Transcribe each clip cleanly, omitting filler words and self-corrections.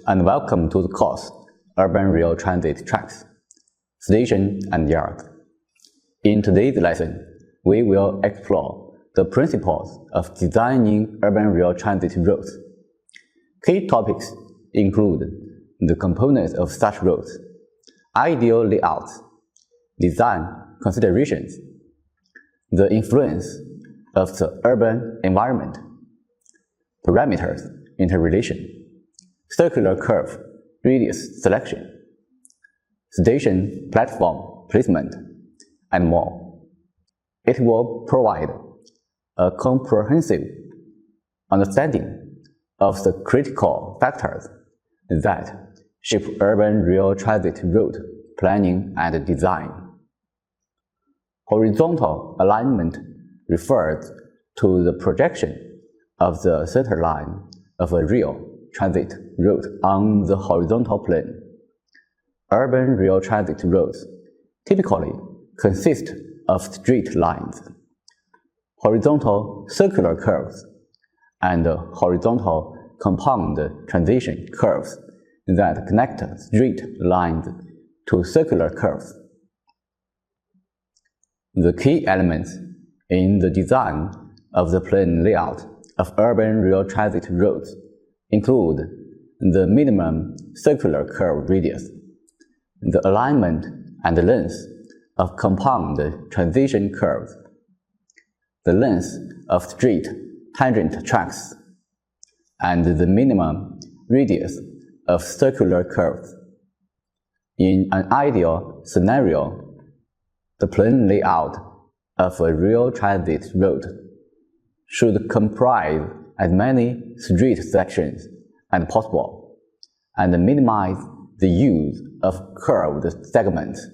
and welcome to the course Urban Rail Transit Tracks, Station and Yard. In today's lesson, we will explore the principles of designing urban rail transit routes. Key topics include the components of such routes, ideal layouts, design considerations, the influence of the urban environment, parameters interrelation, circular curve radius selection, station platform placement, and more. It will provide a comprehensive understanding of the critical factors that shape urban rail transit route planning and design. Horizontal alignment refers to the projection of the center line of a rail transit route on the horizontal plane. Urban rail transit routes typically consist of straight lines, horizontal circular curves, and horizontal compound transition curves that connect straight lines to circular curves. The key elements in the design of the plane layout of urban rail transit routes include the minimum circular curve radius, the alignment and length of compound transition curves, the length of straight tangent tracks, and the minimum radius of circular curves. In an ideal scenario, the plane layout of a rail transit route should comprise as many straight sections as possible and minimize the use of curved segments.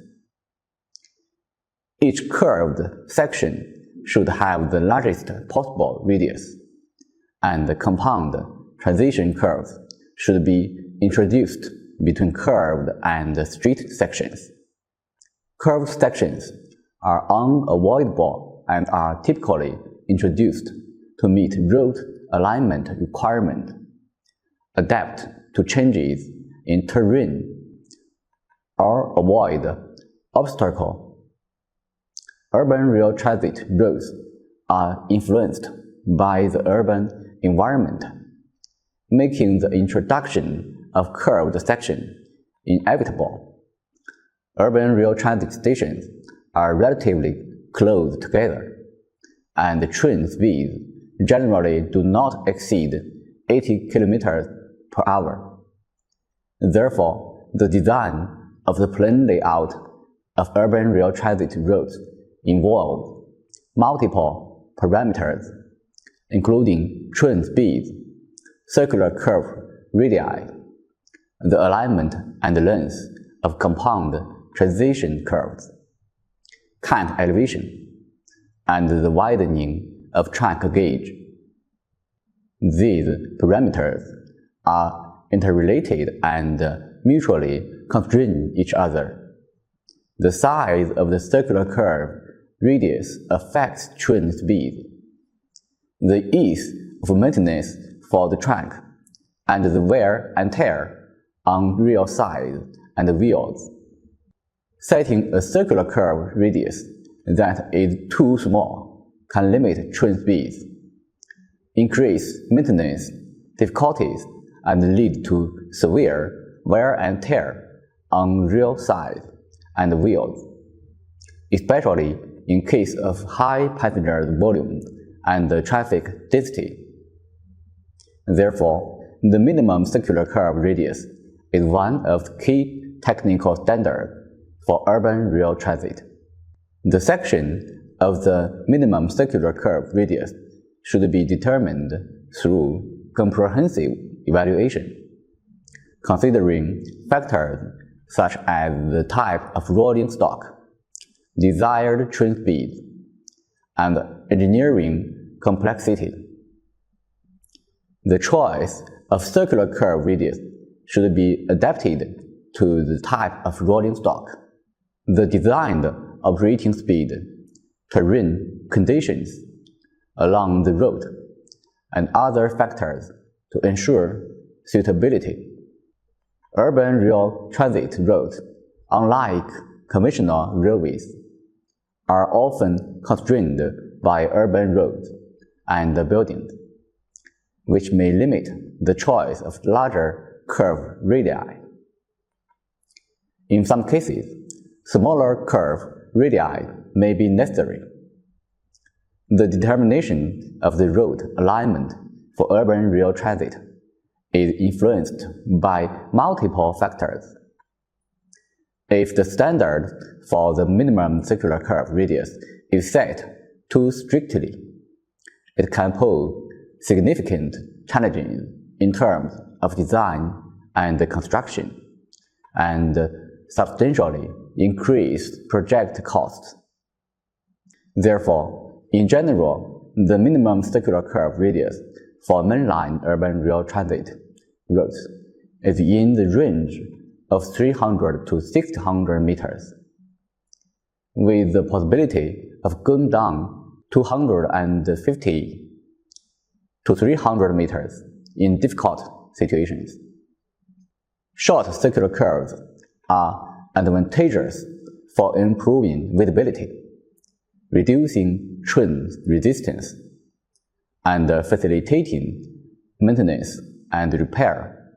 Each curved section should have the largest possible radius, and the compound transition curves should be introduced between curved and straight sections. Curved sections are unavoidable and are typically introduced to meet route alignment requirements, adapt to changes in terrain, or avoid obstacles. Urban rail transit routes are influenced by the urban environment, making the introduction of curved sections inevitable. Urban rail transit stations are relatively close together, and train speeds generally do not exceed 80 km per hour. Therefore, the design of the plane layout of urban rail transit routes involves multiple parameters, including train speeds, circular curve radii, the alignment and length of compound transition curves, cant elevation, and the widening of track gauge. These parameters are interrelated and mutually constrain each other. The size of the circular curve radius affects train speed, the ease of maintenance for the track, and the wear and tear on rail sides and wheels. Setting a circular curve radius that is too small can limit train speeds, increase maintenance difficulties, and lead to severe wear and tear on rail sides and wheels, especially in case of high passenger volume and traffic density. Therefore, the minimum circular curve radius is one of the key technical standards for urban rail transit. The section of the minimum circular curve radius should be determined through comprehensive evaluation, considering factors such as the type of rolling stock, desired train speed, and engineering complexity. The choice of circular curve radius should be adapted to the type of rolling stock, the designed operating speed, terrain conditions along the road, and other factors to ensure suitability. Urban rail transit roads, unlike conventional railways, are often constrained by urban roads and buildings, which may limit the choice of larger curve radii. In some cases, smaller curve radii may be necessary. The determination of the road alignment for urban rail transit is influenced by multiple factors. If the standard for the minimum circular curve radius is set too strictly, it can pose significant challenges in terms of design and construction, and substantially increase project costs. Therefore, in general, the minimum circular curve radius for mainline urban rail transit roads is in the range of 300 to 600 meters, with the possibility of going down 250 to 300 meters in difficult situations. Short circular curves are advantageous for improving visibility, reducing train resistance, and facilitating maintenance and repair.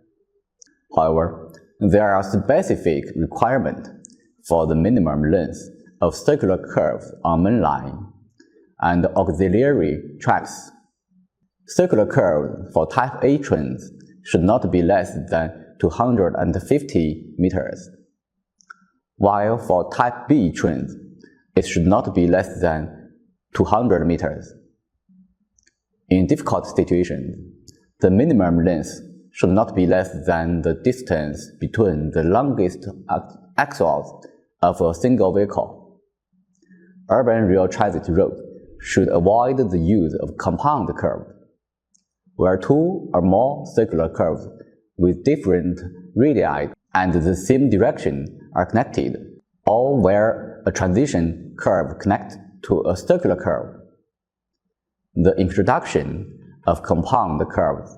However, there are specific requirements for the minimum length of circular curves on mainline and auxiliary tracks. Circular curves for Type A trains should not be less than 250 meters, while for Type B trains, it should not be less than 200 meters. In difficult situations, the minimum length should not be less than the distance between the longest axles of a single vehicle. Urban rail transit roads should avoid the use of compound curves, where two or more circular curves with different radii and the same direction are connected, or where a transition curve connects to a circular curve. The introduction of compound curves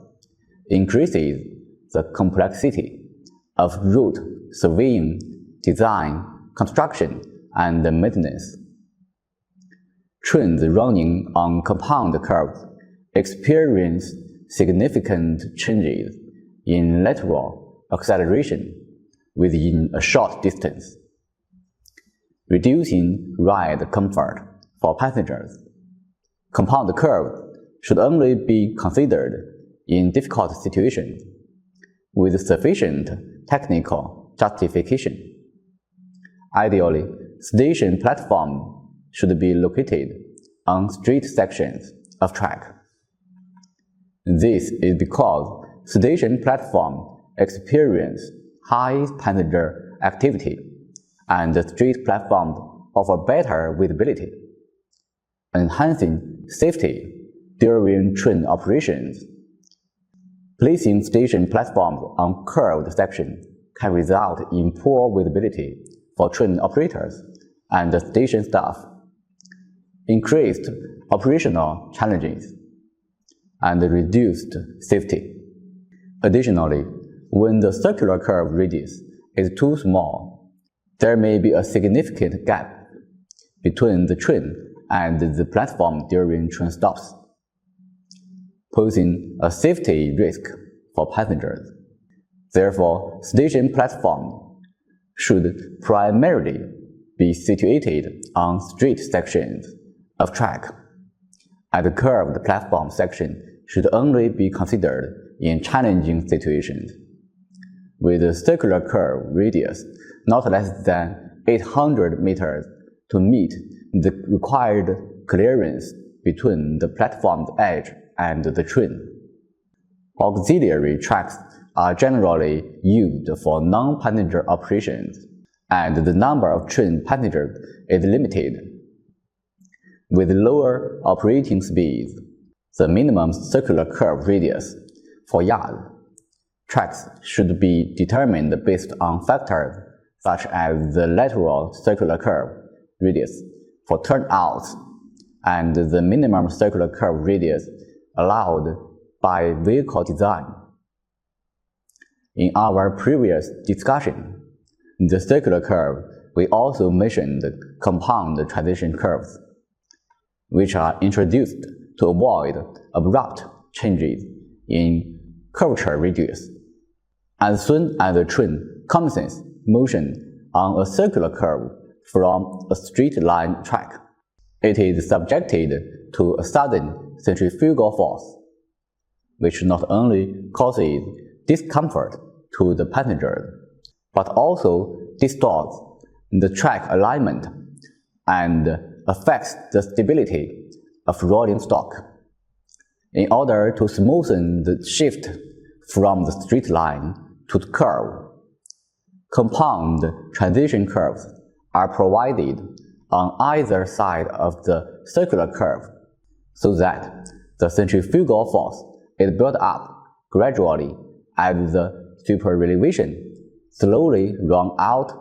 increases the complexity of route surveying, design, construction, and maintenance. Trains running on compound curves experience significant changes in lateral acceleration within a short distance, reducing ride comfort for passengers. Compound curves should only be considered in difficult situations with sufficient technical justification. Ideally, station platforms should be located on straight sections of track. This is because station platforms experience high passenger activity, and straight platforms offer better visibility, enhancing safety during train operations. Placing station platforms on curved sections can result in poor visibility for train operators and station staff, increased operational challenges, and reduced safety. Additionally, when the circular curve radius is too small, there may be a significant gap between the train and the platform during train stops, posing a safety risk for passengers. Therefore, station platforms should primarily be situated on straight sections of track, and the curved platform section should only be considered in challenging situations. With a circular curve radius not less than 800 meters to meet the required clearance between the platform's edge and the train. Auxiliary tracks are generally used for non-passenger operations, and the number of train passengers is limited. With lower operating speeds, the minimum circular curve radius for yard tracks should be determined based on factors such as the lateral circular curve radius for turnouts and the minimum circular curve radius allowed by vehicle design. In our previous discussion, the circular curve, we also mentioned the compound transition curves, which are introduced to avoid abrupt changes in curvature radius. As soon as the train commences motion on a circular curve from a straight line track, it is subjected to a sudden centrifugal force, which not only causes discomfort to the passengers, but also distorts the track alignment and affects the stability of rolling stock. In order to smoothen the shift from the straight line to the curve, compound transition curves are provided on either side of the circular curve so that the centrifugal force is built up gradually as the superelevation slowly runs out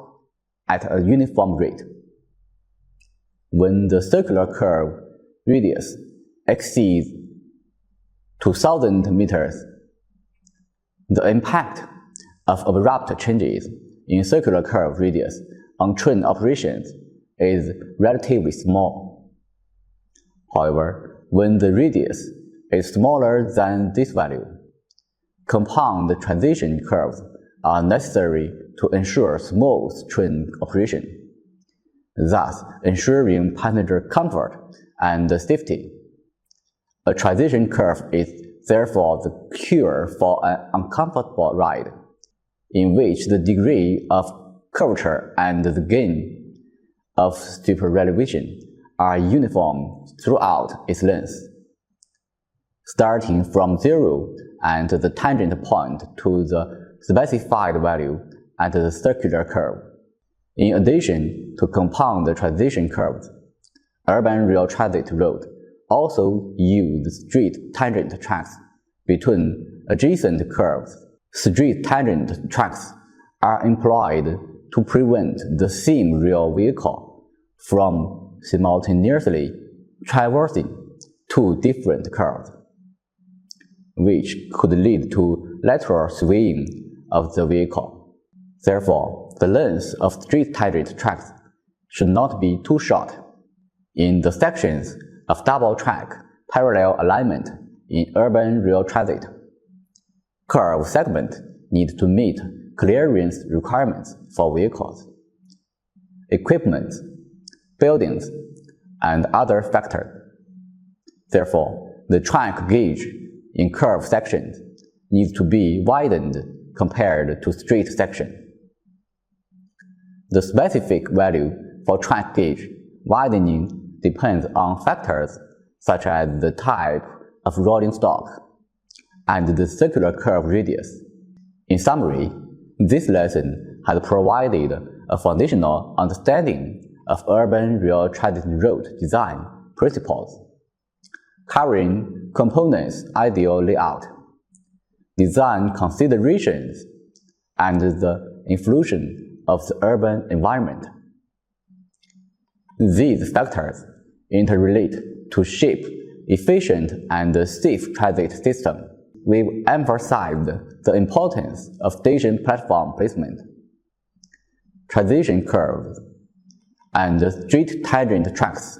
at a uniform rate. When the circular curve radius exceeds 2,000 meters, the impact of abrupt changes in circular curve radius on train operations is relatively small. However, when the radius is smaller than this value, compound transition curves are necessary to ensure smooth train operation, thus ensuring passenger comfort and safety. A transition curve is therefore the cure for an uncomfortable ride, in which the degree of curvature and the gain of superelevation are uniform throughout its length, starting from zero and the tangent point to the specified value at the circular curve. In addition to compound transition curves, urban rail transit roads also use straight tangent tracks between adjacent curves. Straight tangent tracks are employed to prevent the same rail vehicle from simultaneously traversing two different curves, which could lead to lateral swaying of the vehicle. Therefore, the length of straight tangent tracks should not be too short. In the sections of double-track parallel alignment in urban rail transit, curve segments need to meet clearance requirements for vehicles, equipment, buildings, and other factors. Therefore, the track gauge in curve sections needs to be widened compared to straight section. The specific value for track gauge widening depends on factors such as the type of rolling stock and the circular curve radius. In summary, this lesson has provided a foundational understanding of urban rail transit road design principles, covering components' ideal layout, design considerations, and the influence of the urban environment. These factors interrelate to shape efficient and safe transit system. We've emphasized the importance of station platform placement, transition curves, and straight tangent tracks.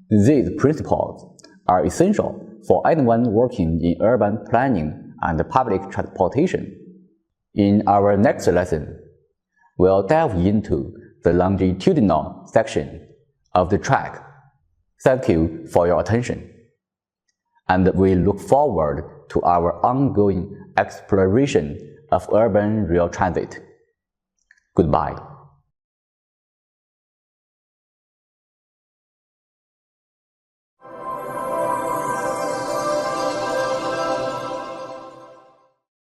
These principles are essential for anyone working in urban planning and public transportation. In our next lesson, we'll delve into the longitudinal section of the track. Thank you for your attention, and we look forward to our ongoing exploration of urban rail transit. Goodbye.